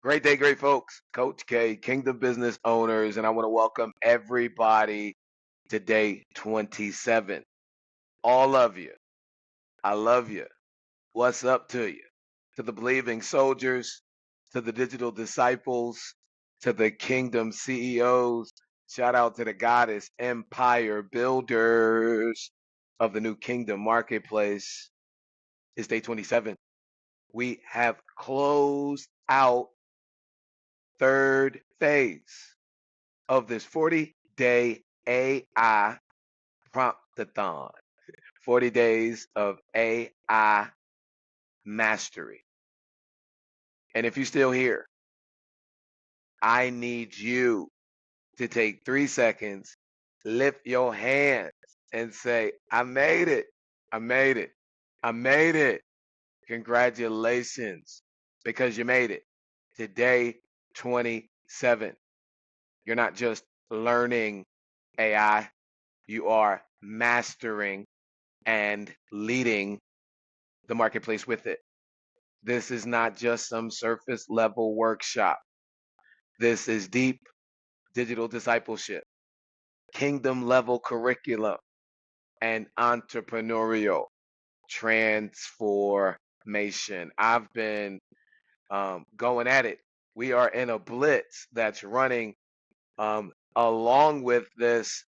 Great day, great folks. Coach K, Kingdom Business Owners, and I want to welcome everybody to day 27. All of you. I love you. What's up to you? To the believing soldiers, to the digital disciples, to the kingdom CEOs. Shout out to the goddess empire builders of the new kingdom marketplace. It's day 27. We have closed out third phase of this 40-day AI Prompt-a-Thon. 40 days of AI mastery. And if you're still here, I need you to take 3 seconds, lift your hands, and say, I made it. I made it. I made it. Congratulations, because you made it to day 27. You're not just learning AI, you are mastering and leading the marketplace with it. This is not just some surface level workshop. This is deep digital discipleship, kingdom level curriculum, and entrepreneurial transformation. I've been going at it. We are in a blitz that's running along with this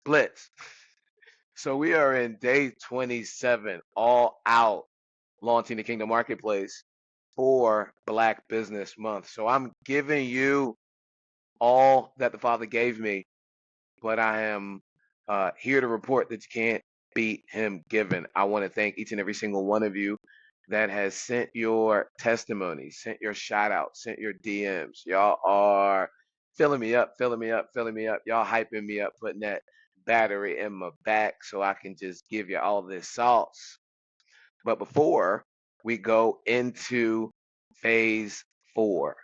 blitz. So we are in day 27, all out, launching the Kingdom Marketplace for Black Business Month. So I'm giving you all that the Father gave me, but I am here to report that you can't beat Him given. I want to thank each and every single one of you that has sent your testimonies, sent your shout outs, sent your DMs. Y'all are filling me up, filling me up, filling me up. Y'all hyping me up, putting that battery in my back so I can just give you all this sauce. But before we go into phase 4,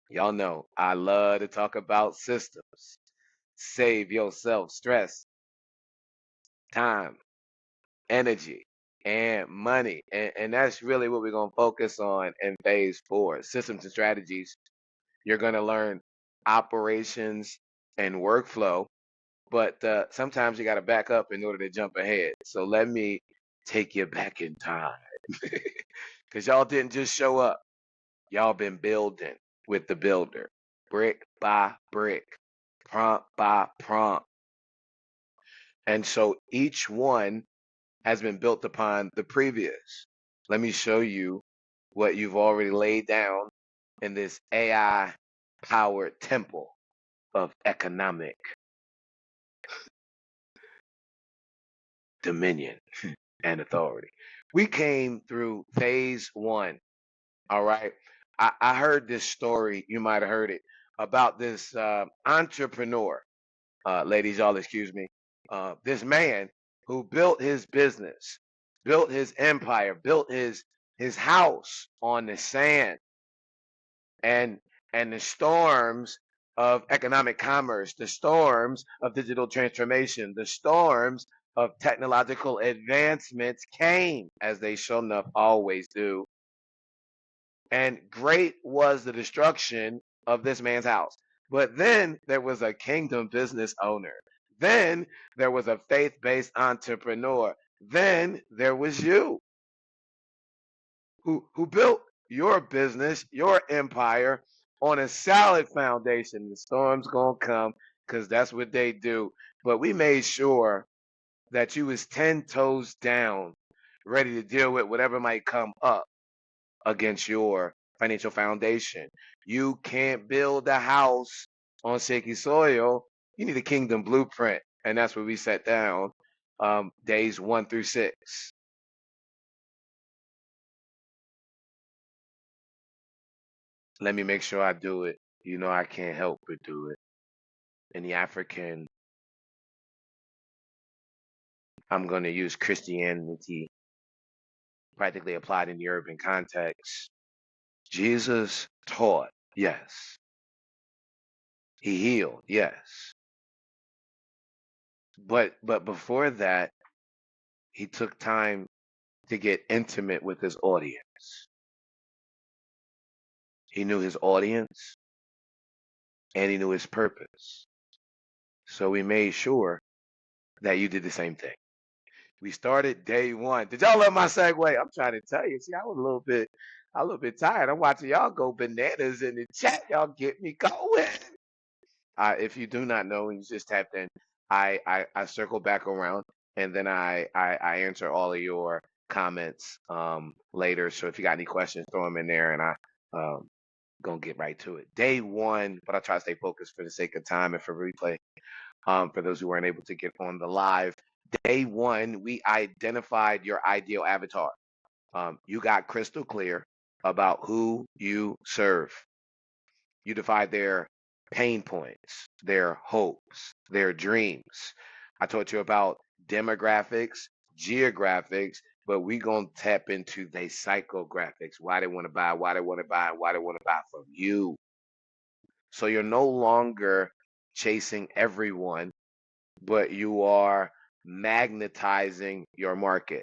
y'all know I love to talk about systems. Save yourself stress, time, energy, and money. And that's really what we're going to focus on in phase 4, systems and strategies. You're going to learn operations and workflow, but sometimes you got to back up in order to jump ahead. So let me take you back in time because y'all didn't just show up. Y'all been building with the builder, brick by brick, prompt by prompt. And so each one has been built upon the previous. Let me show you what you've already laid down in this AI powered temple of economic dominion and authority. We came through phase 1. All right. I heard this story, you might have heard it, about this entrepreneur. Ladies, y'all excuse me. This man who built his business, built his empire, built his house on the sand and the storms of economic commerce, the storms of digital transformation, the storms of technological advancements came, as they sure enough always do. And great was the destruction of this man's house. But then there was a kingdom business owner. Then there was a faith-based entrepreneur. Then there was you who built your business, your empire on a solid foundation. The storm's gonna come because that's what they do. But we made sure that you was 10 toes down, ready to deal with whatever might come up against your financial foundation. You can't build a house on shaky soil. You need a kingdom blueprint. And that's what we set down days 1 through 6. Let me make sure I do it. You know, I can't help but do it. In the African, I'm going to use Christianity practically applied in the urban context. Jesus taught, yes. He healed, yes. But before that, he took time to get intimate with his audience. He knew his audience and he knew his purpose. So we made sure that you did the same thing. We started day one. Did y'all love my segue? I'm trying to tell you. See, I was a little bit tired. I'm watching y'all go bananas in the chat. Y'all get me going. If you do not know, and you just tapped in, I circle back around and then I answer all of your comments later. So if you got any questions, throw them in there, and I gonna get right to it. Day one, but I try to stay focused for the sake of time and for replay. For those who weren't able to get on the live, day one, we identified your ideal avatar. You got crystal clear about who you serve. You defined their pain points, their hopes, their dreams. I taught you about demographics, geographics, but we gonna tap into their psychographics, why they want to buy, why they want to buy, why they want to buy from you. So you're no longer chasing everyone, but you are magnetizing your market.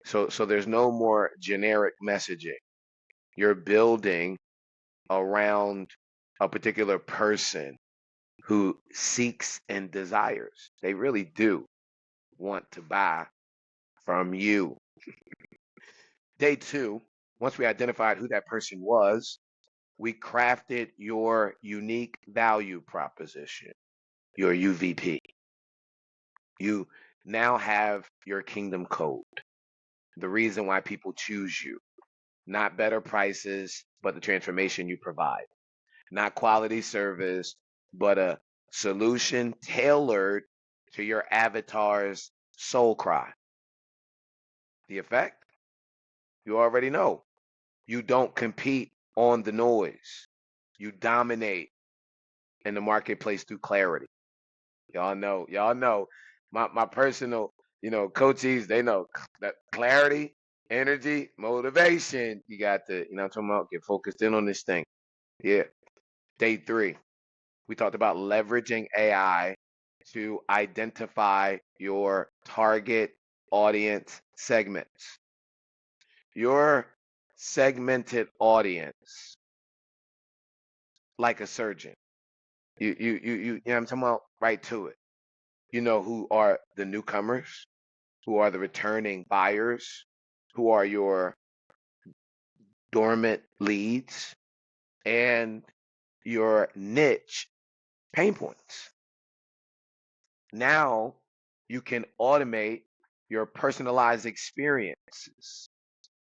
So there's no more generic messaging. You're building around a particular person who seeks and desires. They really do want to buy from you. Day two, once we identified who that person was, we crafted your unique value proposition, your UVP. You now have your kingdom code, the reason why people choose you. Not better prices, but the transformation you provide. Not quality service, but a solution tailored to your avatar's soul cry. The effect? You already know. You don't compete on the noise. You dominate in the marketplace through clarity. Y'all know. My personal, coaches, they know that clarity, energy, motivation. You got to, I'm talking about, get focused in on this thing. Yeah. Day three, we talked about leveraging AI to identify your target audience segments. Your segmented audience, like a surgeon. You know what I'm talking about? Right to it. You know who are the newcomers, who are the returning buyers, who are your dormant leads, and your niche pain points. Now you can automate your personalized experiences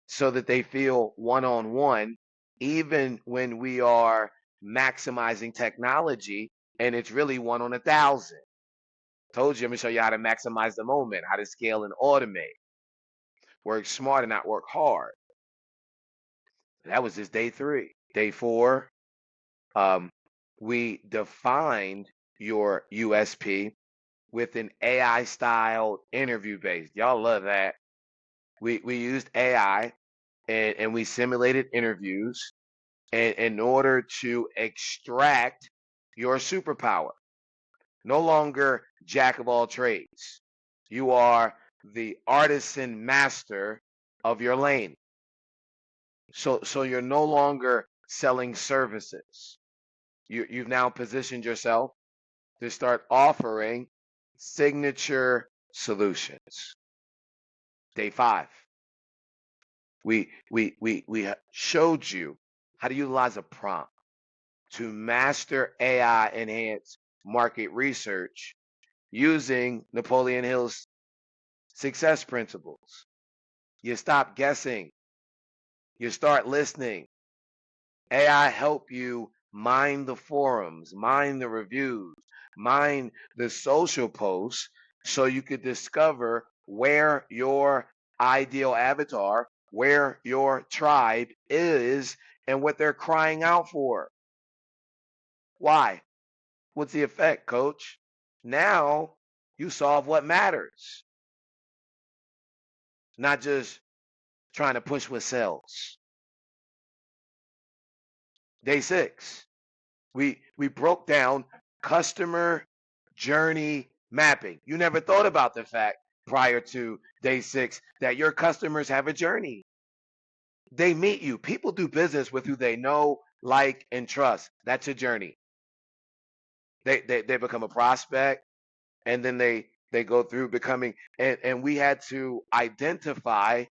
so that they feel one-on-one, even when we are maximizing technology and it's really 1 on 1,000. Told you, I'm gonna show you how to maximize the moment, how to scale and automate. Work smart and not work hard. That was just day three. Day four, we defined your USP with an AI style interview based. Y'all love that. We used AI and we simulated interviews in order to extract your superpower. No longer jack of all trades. You are the artisan master of your lane. So you're no longer selling services. You've now positioned yourself to start offering signature solutions. Day five, we showed you how to utilize a prompt to master AI enhanced market research using Napoleon Hill's success principles. You stop guessing. You start listening. AI help you mine the forums, mine the reviews, mine the social posts so you could discover where your ideal avatar, where your tribe is, and what they're crying out for. Why? What's the effect, coach? Now you solve what matters, not just trying to push what sells. Day six, we broke down customer journey mapping. You never thought about the fact prior to day six that your customers have a journey. They meet you. People do business with who they know, like, and trust. That's a journey. They become a prospect, and then they go through becoming, and we had to identify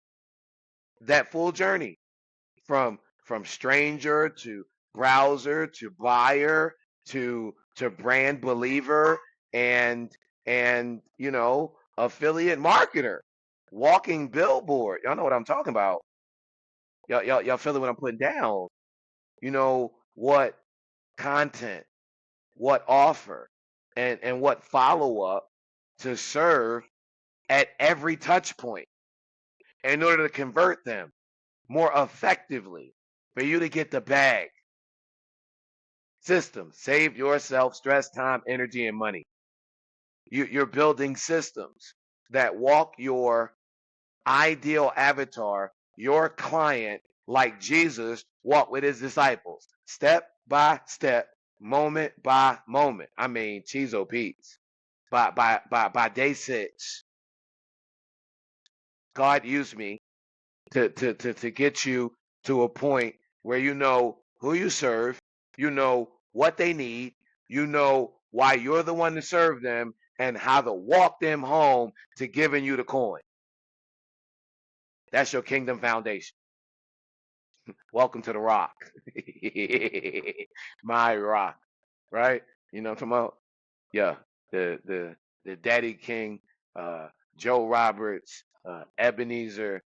that full journey from stranger to browser to buyer to brand believer and affiliate marketer, walking billboard. Y'all know what I'm talking about. Y'all feeling what I'm putting down. You know what content, what offer, and what follow up to serve at every touch point in order to convert them more effectively for you to get the bag. Systems save yourself stress, time, energy, and money. You're building systems that walk your ideal avatar, your client, like Jesus walked with his disciples, step by step, moment by moment. I mean, Cheezo Pete's. By day 6, God used me to get you to a point where you know who you serve, you know what they need, you know why you're the one to serve them, and how to walk them home to giving you the coin. That's your kingdom foundation. Welcome to the rock. My rock, right? You know what I'm talking about? Yeah, the Daddy King, uh, Joe Roberts, Ebenezer,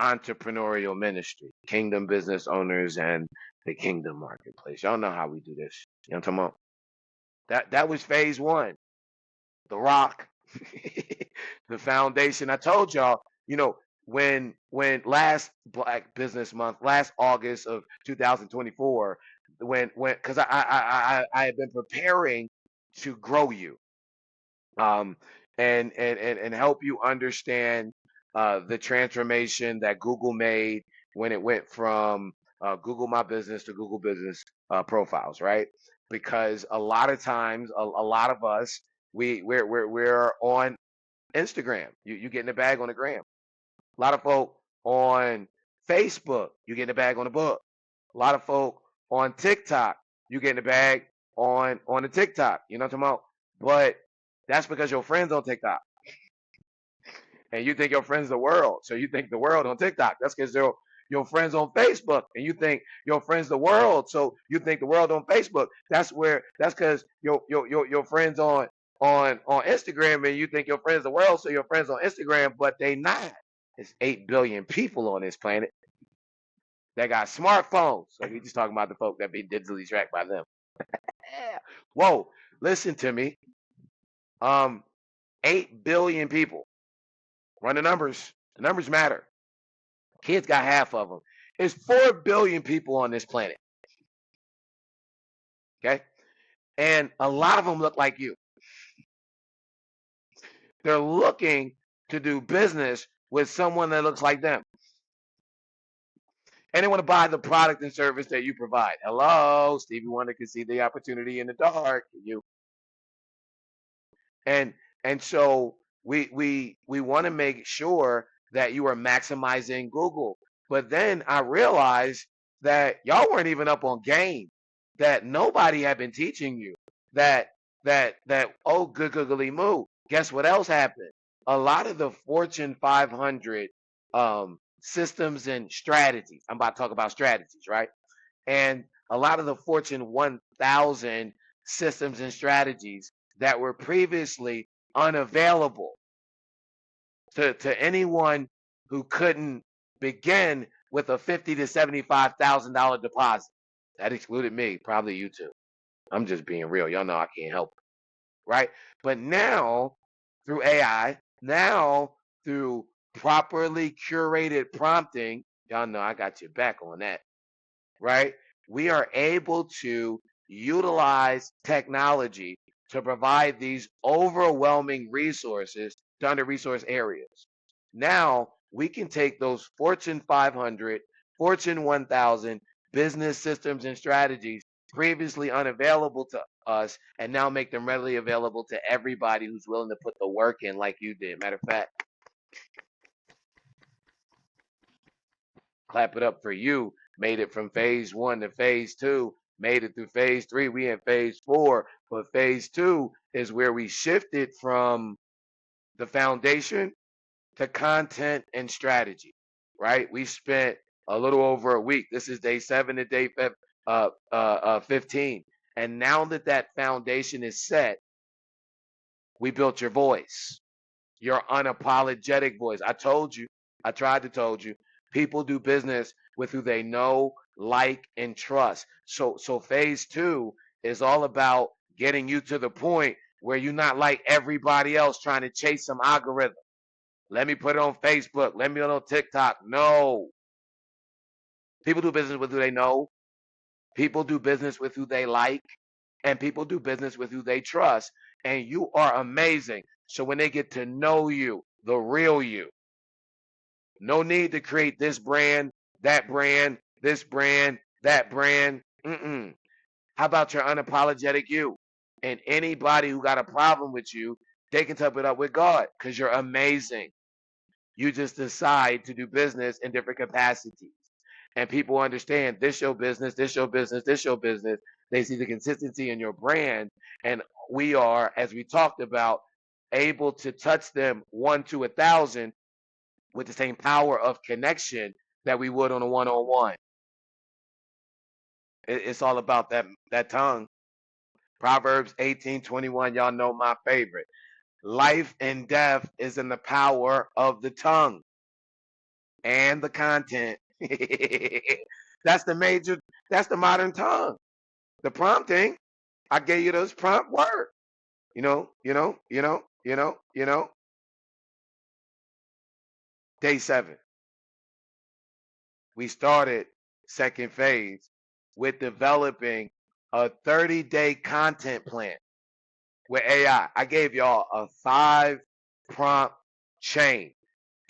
entrepreneurial ministry, kingdom business owners, and the kingdom marketplace. Y'all know how we do this. You know what I'm talking about? That was phase 1. The rock, the foundation. I told y'all, when last Black Business Month, last August of 2024, when because I had been preparing to grow you, um, and help you understand the transformation that Google made when it went from Google My Business to Google Business Profiles, right? Because a lot of times, a lot of us, we're on Instagram. You get in the bag on the gram. A lot of folk on Facebook, you get in the bag on the book. A lot of folk on TikTok, you get in the bag on the TikTok. You know what I'm talking about? But that's because your friends on TikTok, and you think your friends the world. So you think the world on TikTok. That's because they're your friends on Facebook, and you think your friends the world. So you think the world on Facebook. That's because your friends on Instagram, and you think your friends the world. So your friends on Instagram, but they not. There's 8 billion people on this planet that got smartphones. So we just talking about the folk that be digitally tracked by them. Yeah. Whoa, listen to me. Um, 8 billion people. Run the numbers. The numbers matter. Kids got half of them. There's 4 billion people on this planet. Okay, and a lot of them look like you. They're looking to do business with someone that looks like them, and they want to buy the product and service that you provide. Hello, Stevie Wonder can see the opportunity in the dark. You and and so we want to make sure that you are maximizing Google. But then I realized that y'all weren't even up on game, that nobody had been teaching you that oh, good googly moo. Guess what else happened? A lot of the Fortune 500 systems and strategies. I'm about to talk about strategies, right? And a lot of the Fortune 1000 systems and strategies that were previously unavailable to anyone who couldn't begin with a $50,000 to $75,000 deposit. That excluded me, probably you too. I'm just being real. Y'all know I can't help it, right? But now, through AI, now through properly curated prompting, y'all know I got your back on that, right? We are able to utilize technology to provide these overwhelming resources to under resourced areas. Now we can take those Fortune 500, Fortune 1000 business systems and strategies previously unavailable to us and now make them readily available to everybody who's willing to put the work in like you did. Matter of fact, Clap it up for you. Made it from phase 1 to phase 2. Made it through phase 3. We in phase 4. But phase 2 is where we shifted from the foundation to content and strategy, right? We spent a little over a week. This is day 7 to day 15. And now that that foundation is set, we built your voice, your unapologetic voice. I told you, I tried to told you, people do business with who they know, like, and trust. So phase 2 is all about getting you to the point where you're not like everybody else trying to chase some algorithm. Let me put it on Facebook. Let me put it on TikTok. No. People do business with who they know. People do business with who they like. And people do business with who they trust. And you are amazing. So when they get to know you, the real you, no need to create this brand, this brand, that brand. Mm-mm. How about your unapologetic you? And anybody who got a problem with you, they can top it up with God because you're amazing. You just decide to do business in different capacities. And people understand this your business, this your business, this your business. They see the consistency in your brand. And we are, as we talked about, able to touch them 1 to 1,000 with the same power of connection that we would on a one-on-one. It's all about that tongue. Proverbs 18:21, y'all know my favorite. Life and death is in the power of the tongue and the content. That's the modern tongue. The prompting, I gave you those prompt words. You know. Day 7. We started second phase with developing a 30-day content plan with AI. I gave y'all a 5 prompt chain.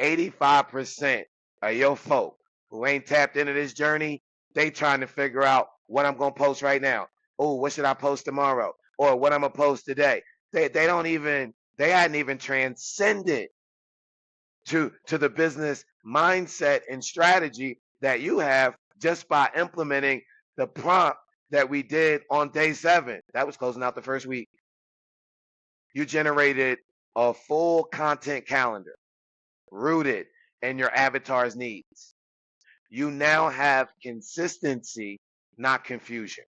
85% of your folk who ain't tapped into this journey, they trying to figure out what I'm gonna post right now. Oh, what should I post tomorrow? Or what I'm gonna post today. They hadn't even transcended to the business mindset and strategy that you have just by implementing the prompt that we did on day 7. That was closing out the first week. You generated a full content calendar rooted in your avatar's needs. You now have consistency, not confusion.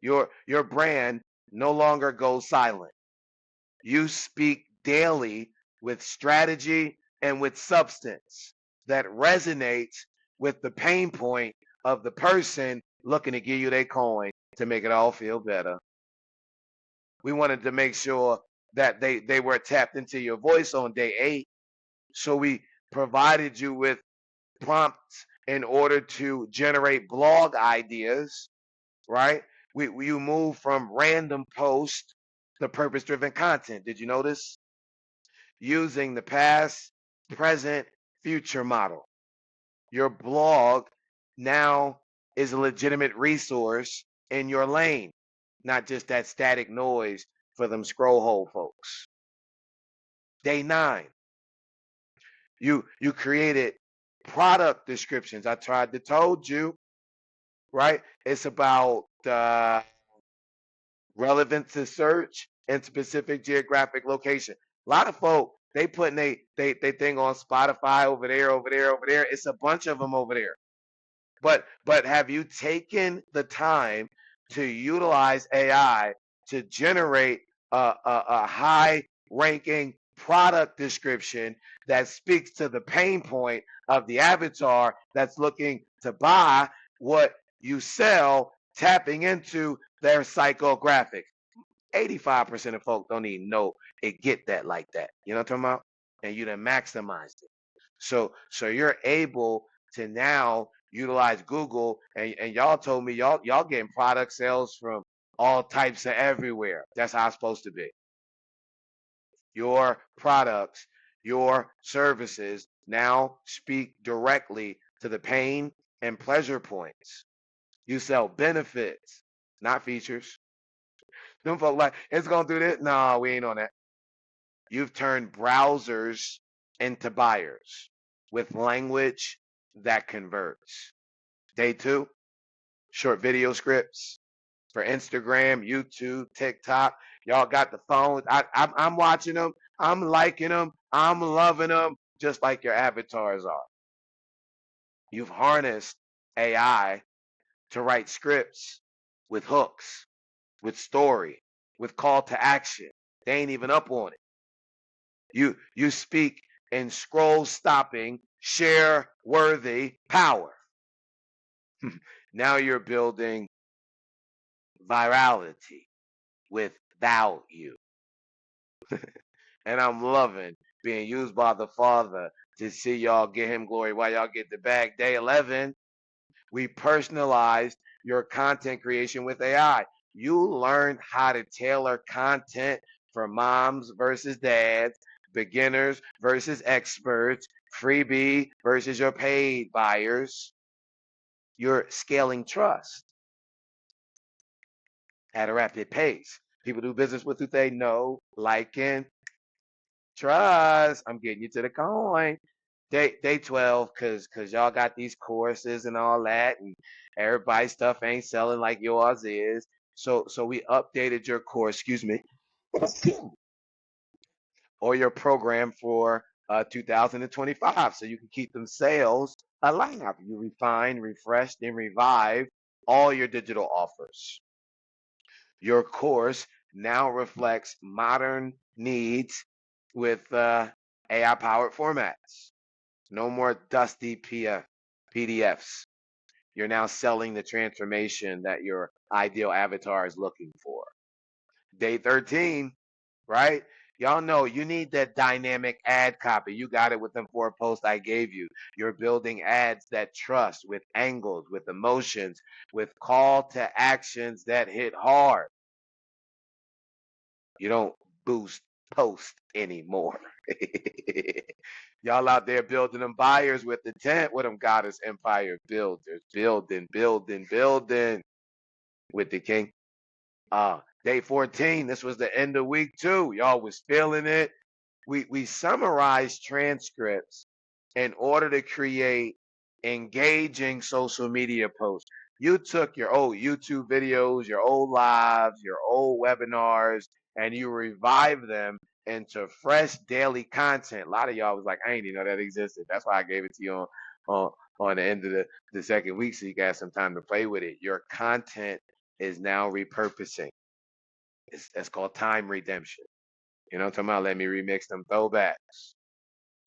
Your brand no longer goes silent. You speak daily with strategy and with substance that resonates with the pain point of the person looking to give you their coin to make it all feel better. We wanted to make sure that they were tapped into your voice on day 8. So we provided you with prompts in order to generate blog ideas, right? You move from random post to purpose-driven content. Did you notice? Using the past, present, future model. Your blog now is a legitimate resource in your lane, not just that static noise for them scroll hole folks. Day 9, you created product descriptions. I tried to told you, right? It's about relevant to search and specific geographic location. A lot of folk, they putting they thing on Spotify over there, over there, over there. It's a bunch of them over there. But have you taken the time to utilize AI to generate a high ranking product description that speaks to the pain point of the avatar that's looking to buy what you sell, tapping into their psychographics? 85% of folks don't even know it get that like that. You know what I'm talking about? And you done maximized it. So you're able to now utilize Google, and y'all told me y'all getting product sales from all types of everywhere. That's how it's supposed to be. Your products, your services now speak directly to the pain and pleasure points. You sell benefits, not features. Them folk like, it's gonna do this. No, we ain't on that. You've turned browsers into buyers with language, that converts. Day 2, short video scripts for Instagram, YouTube, TikTok. Y'all got the phones. I'm watching them. I'm liking them. I'm loving them, just like your avatars are. You've harnessed AI to write scripts with hooks, with story, with call to action. They ain't even up on it. You speak in scroll stopping, share worthy power. Now you're building virality with value. And I'm loving being used by the Father to see y'all get him glory while y'all get the bag. Day 11, we personalized your content creation with AI. You learned how to tailor content for moms versus dads, beginners versus experts, freebie versus your paid buyers. You're scaling trust at a rapid pace. People do business with who they know, like, and trust. I'm getting you to the coin. Day 12, cause y'all got these courses and all that, and everybody's stuff ain't selling like yours is. So we updated your course, excuse me, or your program for 2025, so you can keep them sales alive. You refine, refreshed, and revive all your digital offers. Your course now reflects modern needs with AI-powered formats. No more dusty PDFs. You're now selling the transformation that your ideal avatar is looking for. Day 13, right? Y'all know you need that dynamic ad copy. You got it with them 4 posts I gave you. You're building ads that trust, with angles, with emotions, with call to actions that hit hard. You don't boost post anymore. Y'all out there building them buyers with the tent, with them goddess empire builders, building with the king. Day 14, this was the end of week 2. Y'all was feeling it. We summarized transcripts in order to create engaging social media posts. You took your old YouTube videos, your old lives, your old webinars, and you revived them into fresh daily content. A lot of y'all was like, I ain't even know that existed. That's why I gave it to you on the end of the second week, so you got some time to play with it. Your content is now repurposing. That's called time redemption. You know what I'm talking about? Let me remix them throwbacks,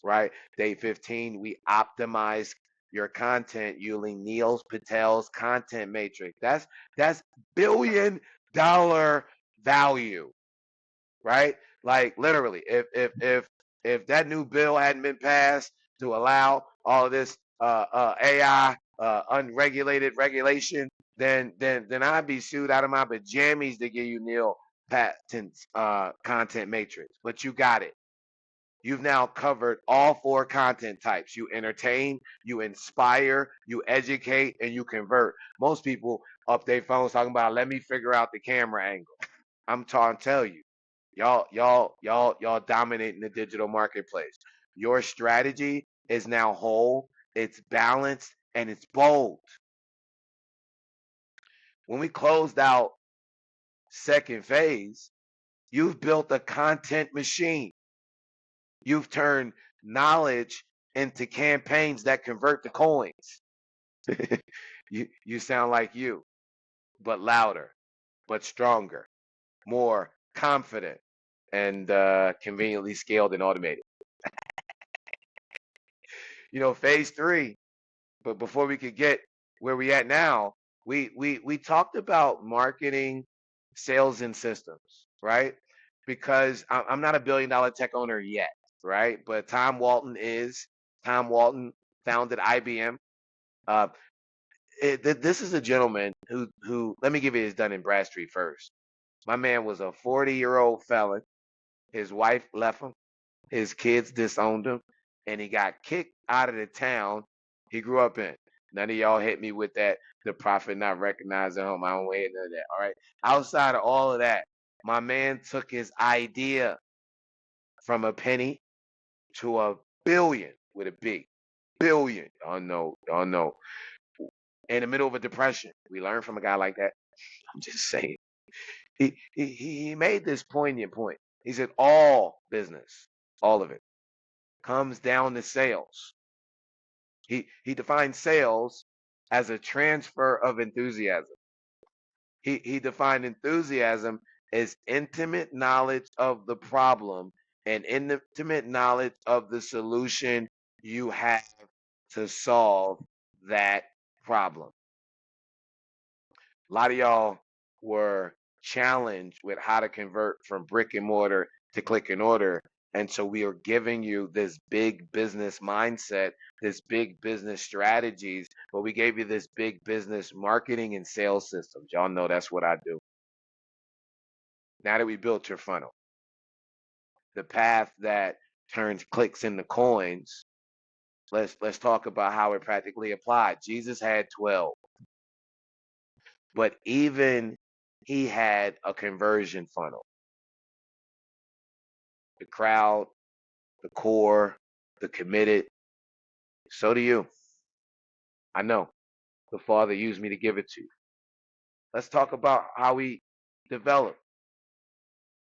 right? Day 15, we optimize your content using Neil Patel's content matrix. That's $1 billion value, right? Like literally, if that new bill hadn't been passed to allow all of this AI unregulated regulation, then I'd be sued out of my pajamas to give you Neil Patton's content matrix. But you got it. You've now covered all 4 content types. You entertain, you inspire, you educate, and you convert. Most people up their phones talking about, let me figure out the camera angle. I'm trying to tell you, y'all dominating the digital marketplace. Your strategy is now whole, it's balanced, and it's bold. When we closed out second phase, you've built a content machine. You've turned knowledge into campaigns that convert to coins. You sound like you, but louder, but stronger, more confident, and conveniently scaled and automated. Phase 3. But before we could get where we at now, we talked about marketing, sales, and systems, right? Because I'm not a $1 billion tech owner yet, right? But Tom Walton is. Tom Walton founded IBM. Uh, this is a gentleman who let me give you his Dun and Bradstreet first. My man was a 40-year-old felon. His wife left him. His kids disowned him, and he got kicked out of the town he grew up in. None of y'all hit me with that. The prophet not recognizing him. I don't wait none of that. All right. Outside of all of that, my man took his idea from a penny to a billion with a B. billion. Y'all know. In the middle of a depression. We learned from a guy like that. I'm just saying. He made this poignant point. He said all business, all of it, comes down to sales. He defined sales as a transfer of enthusiasm. He defined enthusiasm as intimate knowledge of the problem and intimate knowledge of the solution you have to solve that problem. A lot of y'all were challenged with how to convert from brick and mortar to click and order. And so we are giving you this big business mindset, this big business strategies, but we gave you this big business marketing and sales systems. Y'all know that's what I do. Now that we built your funnel, the path that turns clicks into coins, let's talk about how it practically applied. Jesus had 12. But even he had a conversion funnel. The crowd, the core, the committed. So do you. I know. The Father used me to give it to you. Let's talk about how we developed.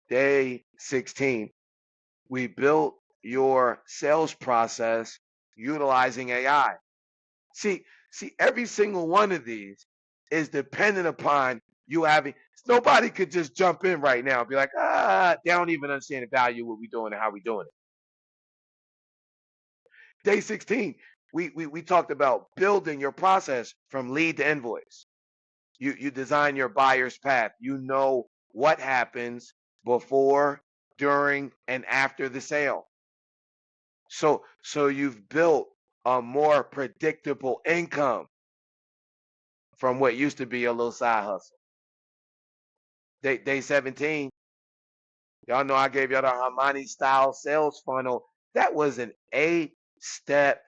Day 16, we built your sales process utilizing AI. See, every single one of these is dependent upon you having. Nobody could just jump in right now and be like, they don't even understand the value of what we're doing and how we're doing it. Day 16, we talked about building your process from lead to invoice. You design your buyer's path. You know what happens before, during, and after the sale. So you've built a more predictable income from what used to be a little side hustle. Day 17, y'all know I gave y'all the Armani style sales funnel. That was an 8-step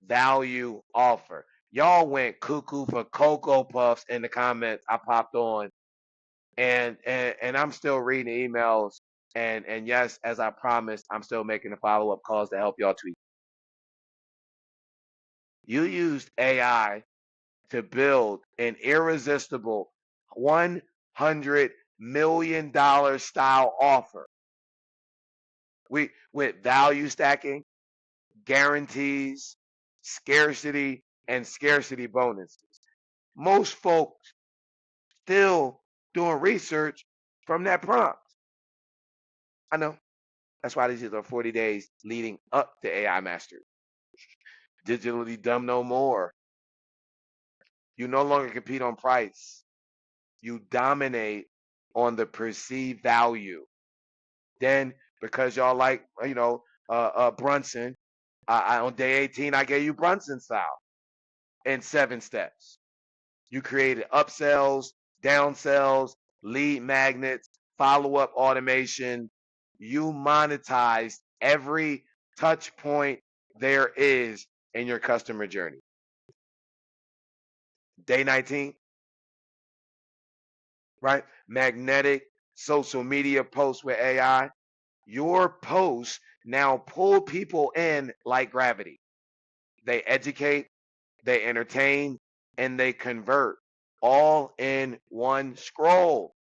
value offer. Y'all went cuckoo for Cocoa Puffs in the comments. I popped on and I'm still reading emails. And yes, as I promised, I'm still making the follow-up calls to help y'all tweet. You used AI to build an irresistible $100 million style offer. With value stacking, guarantees, scarcity, and scarcity bonuses. Most folks still doing research from that prompt. I know. That's why these are 40 days leading up to AI Mastery. Digitally dumb no more. You no longer compete on price. You dominate on the perceived value. Then, because y'all like, Brunson, on day 18, I gave you Brunson style in 7 steps. You created upsells, downsells, lead magnets, follow-up automation. You monetized every touch point there is in your customer journey. Day 19, right? Magnetic social media posts with AI. Your posts now pull people in like gravity. They educate, they entertain, and they convert all in one scroll.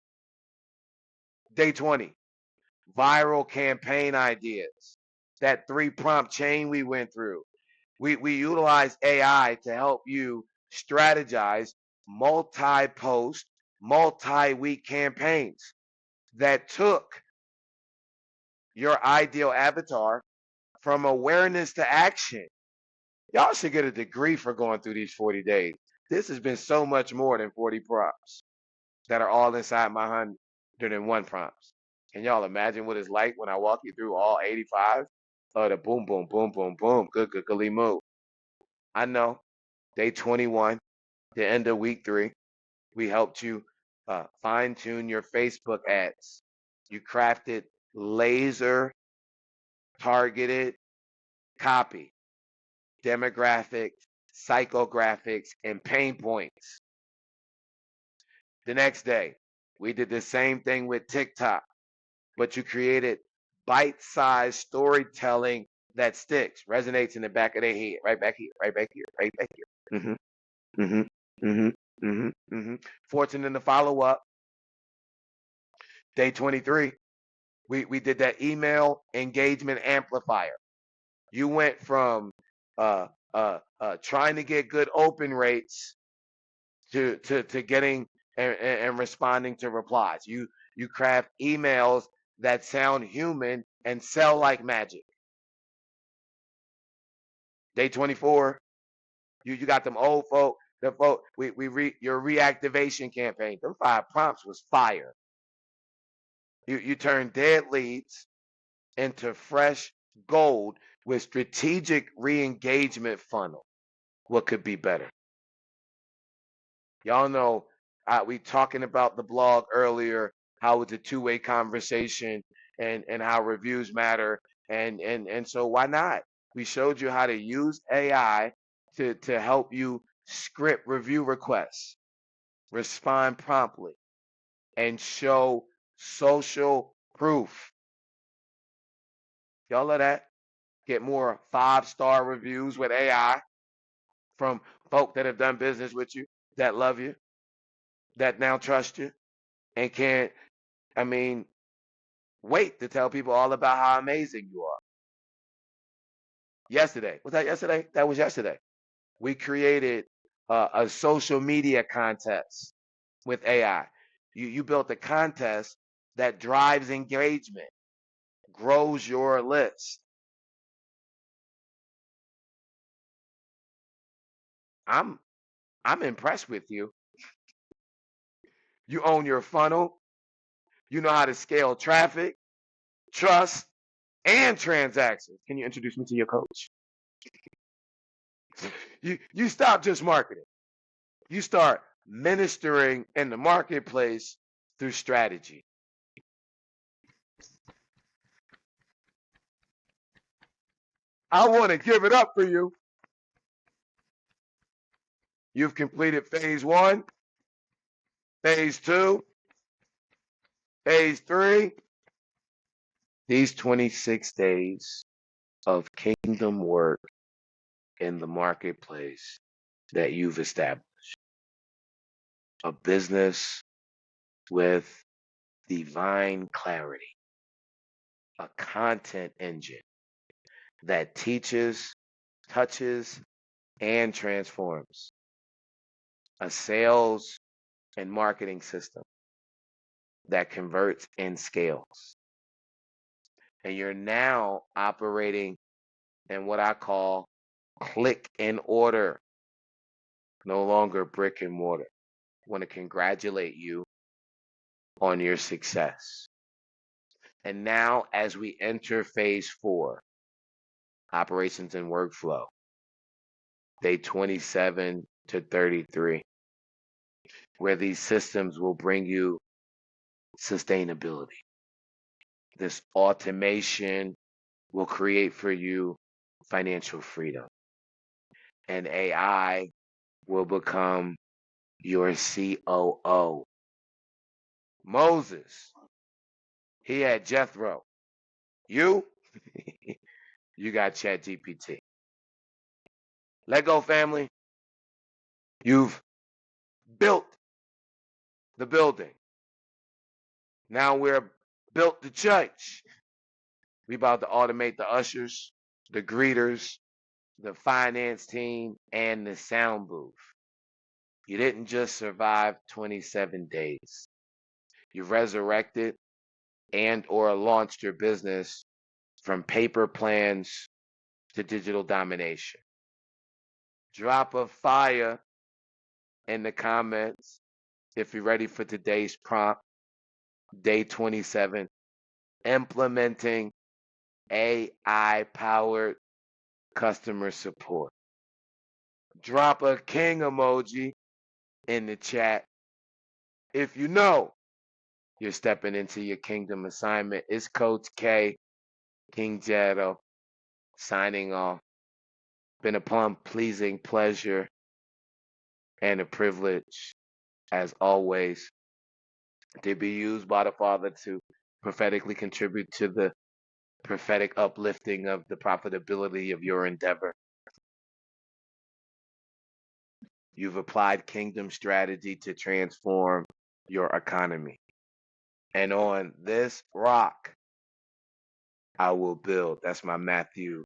Day 20, viral campaign ideas. That 3-prompt chain we went through. We utilize AI to help you strategize multi-post, multi-week campaigns that took your ideal avatar from awareness to action. Y'all should get a degree for going through these 40 days. This has been so much more than 40 prompts that are all inside my 101 prompts. Can y'all imagine what it's like when I walk you through all 85? Oh, the boom, boom, boom, boom, boom. Good, move. I know. Day 21, the end of week 3, we helped you fine tune your Facebook ads. You crafted laser targeted copy, demographics, psychographics, and pain points. The next day, we did the same thing with TikTok, but you created bite-sized storytelling that sticks, resonates in the back of their head, right back here, right back here, right back here. Fortunate to follow up. Day 23, we did that email engagement amplifier. You went from trying to get good open rates to getting and responding to replies. You craft emails that sound human and sell like magic. Day 24, you got them old folk. The folk your reactivation campaign. Them 5 prompts was fire. You turn dead leads into fresh gold with strategic re-engagement funnel. What could be better? Y'all know we talking about the blog earlier, how it's a two-way conversation and how reviews matter. And so why not? We showed you how to use AI to help you script review requests, respond promptly, and show social proof. Y'all love that? Get more 5-star reviews with AI from folk that have done business with you, that love you, that now trust you, and can't, I mean, wait to tell people all about how amazing you are. Yesterday, was that yesterday? That was yesterday. We created a social media contest with AI. You built a contest that drives engagement, grows your list. I'm impressed with you. You own your funnel. You know how to scale traffic, trust, and transactions. Can you introduce me to your coach? You stop just marketing. You start ministering in the marketplace through strategy. I want to give it up for you. You've completed phase 1, phase 2, phase 3. These 26 days of kingdom work in the marketplace that you've established. A business with divine clarity. A content engine that teaches, touches, and transforms. A sales and marketing system that converts and scales. And you're now operating in what I call click and order, no longer brick and mortar. I want to congratulate you on your success. And now, as we enter phase 4, operations and workflow, day 27 to 33, where these systems will bring you sustainability. This automation will create for you financial freedom. And AI will become your COO. Moses, he had Jethro. You, you got ChatGPT. Lego family, you've built the building. Now we're built the church. We about to automate the ushers, the greeters, the finance team, and the sound booth. You didn't just survive 27 days. You resurrected and or launched your business from paper plans to digital domination. Drop a fire in the comments if you're ready for today's prompt, day 27, implementing AI-powered customer support. Drop a king emoji in the chat if you know you're stepping into your kingdom assignment. It's Coach K, KingJerlo, signing off. Been a pleasing pleasure and a privilege, as always, to be used by the Father to prophetically contribute to the prophetic uplifting of the profitability of your endeavor. You've applied kingdom strategy to transform your economy. And on this rock, I will build. That's my Matthew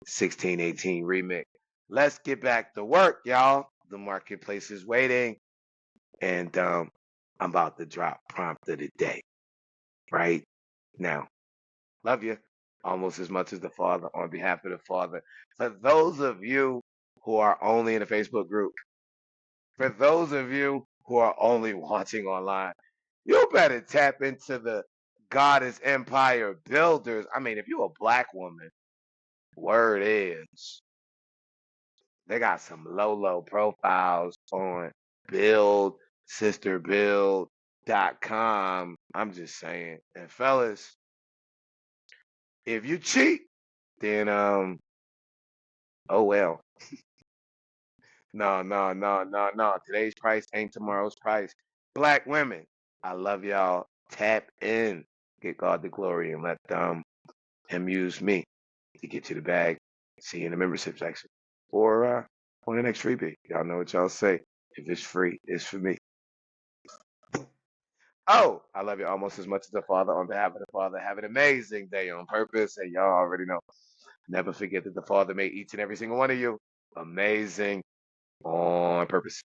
16:18 remix. Let's get back to work, y'all. The marketplace is waiting. And I'm about to drop prompt of the day right now. Love you almost as much as the Father on behalf of the Father. For those of you who are only in the Facebook group, for those of you who are only watching online, you better tap into the Goddess Empire Builders. I mean, if you're a black woman, word is they got some low profiles on build sisterbuild.com. I'm just saying. And fellas, if you cheat, then oh well. No. Today's price ain't tomorrow's price. Black women, I love y'all. Tap in. Get God the glory and let him use me to get you the bag. See you in the membership section. Or on the next freebie. Y'all know what y'all say. If it's free, it's for me. Oh, I love you almost as much as the Father. On behalf of the Father, have an amazing day on purpose. And y'all already know. Never forget that the Father made each and every single one of you amazing on purpose.